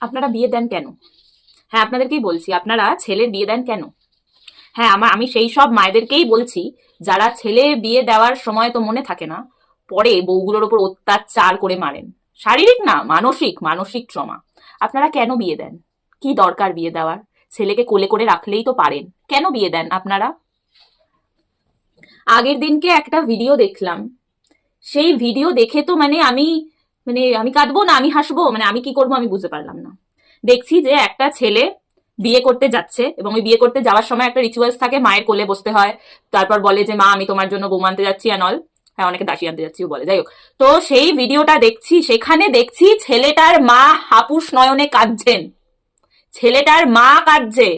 আপনারা বিয়ে দেন কেন? হ্যাঁ, আপনাদেরকেই বলছি, আপনারা ছেলের বিয়ে দেন কেন? হ্যাঁ, আমি সেই সব মায়েদেরকেই বলছি যারা ছেলে বিয়ে দেওয়ার সময় তো মনে থাকে না, পরে বউগুলোর ওপর অত্যাচার করে মারেন। শারীরিক না, মানসিক মানসিক ট্রমা। আপনারা কেন বিয়ে দেন? কি দরকার বিয়ে দেওয়ার? ছেলেকে কোলে করে রাখলেই তো পারেন, কেন বিয়ে দেন আপনারা? আগের দিনকে একটা ভিডিও দেখলাম, সেই ভিডিও দেখে তো আমি কাঁদবো না আমি হাসবো, আমি কি করবো আমি বুঝতে পারলাম না। দেখছি যে একটা ছেলে বিয়ে করতে যাচ্ছে, এবং ওই বিয়ে করতে যাওয়ার সময় একটা রিচুয়ালস থাকে, মায়ের কোলে বসতে হয়, তারপর বলে যে মা আমি তোমার জন্য বউ আনতে যাচ্ছি অ্যানল। হ্যাঁ, অনেকে দাসী আনতে যাচ্ছি বলে, যাই হোক। তো সেই ভিডিওটা দেখছি, সেখানে দেখছি ছেলেটার মা হাপুস নয়নে কাঁদছেন। ছেলেটার মা কাঁদছে।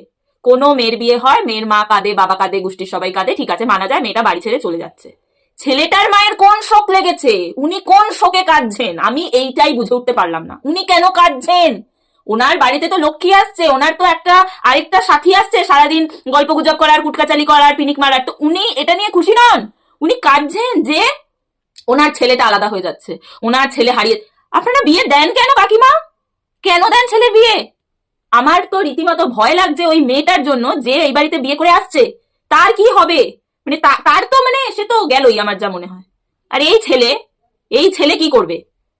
কোনো মেয়ের বিয়ে হয়, মেয়ের মা কাঁদে, বাবা কাঁদে, গোষ্ঠীর সবাই কাঁদে, ঠিক আছে মানা যায়, মেয়েটা বাড়ি ছেড়ে চলে যাচ্ছে। ছেলেটার মায়ের কোন শোক লেগেছে? উনি কোন শোকে কাঁদছেন? আমি এইটাই বুঝে উঠতে পারলাম না, উনি কেন কাঁদছেন? ওনার বাড়িতে তো লক্ষ্মী আসছে, ওনার তো একটা আরেকটা সাথী আসছে সারাদিন গল্প গুজব করার, কুটকাচালি করার, পিনিক মারার, তো উনি এটা নিয়ে খুশি নন? উনি কাঁদছেন যে ওনার ছেলেটা আলাদা হয়ে যাচ্ছে, ওনার ছেলে হারিয়ে। আপনারা বিয়ে দেন কেন কাকিমা? কেন দেন ছেলের বিয়ে? আমার তো রীতিমতো ভয় লাগছে ওই মেয়েটার জন্য, যে এই বাড়িতে বিয়ে করে আসছে, তার কি হবে? তার তো সে তো গেলই আমার যা মনে হয়। আর এই ছেলে কি করবে?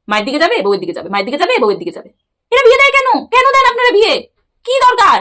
মায়ের দিকে যাবে, বউয়ের দিকে যাবে, মায়ের দিকে যাবে, বউয়ের দিকে যাবে। এরা বিয়ে দেয় কেন? কেন দেন আপনারা বিয়ে? কি দরকার?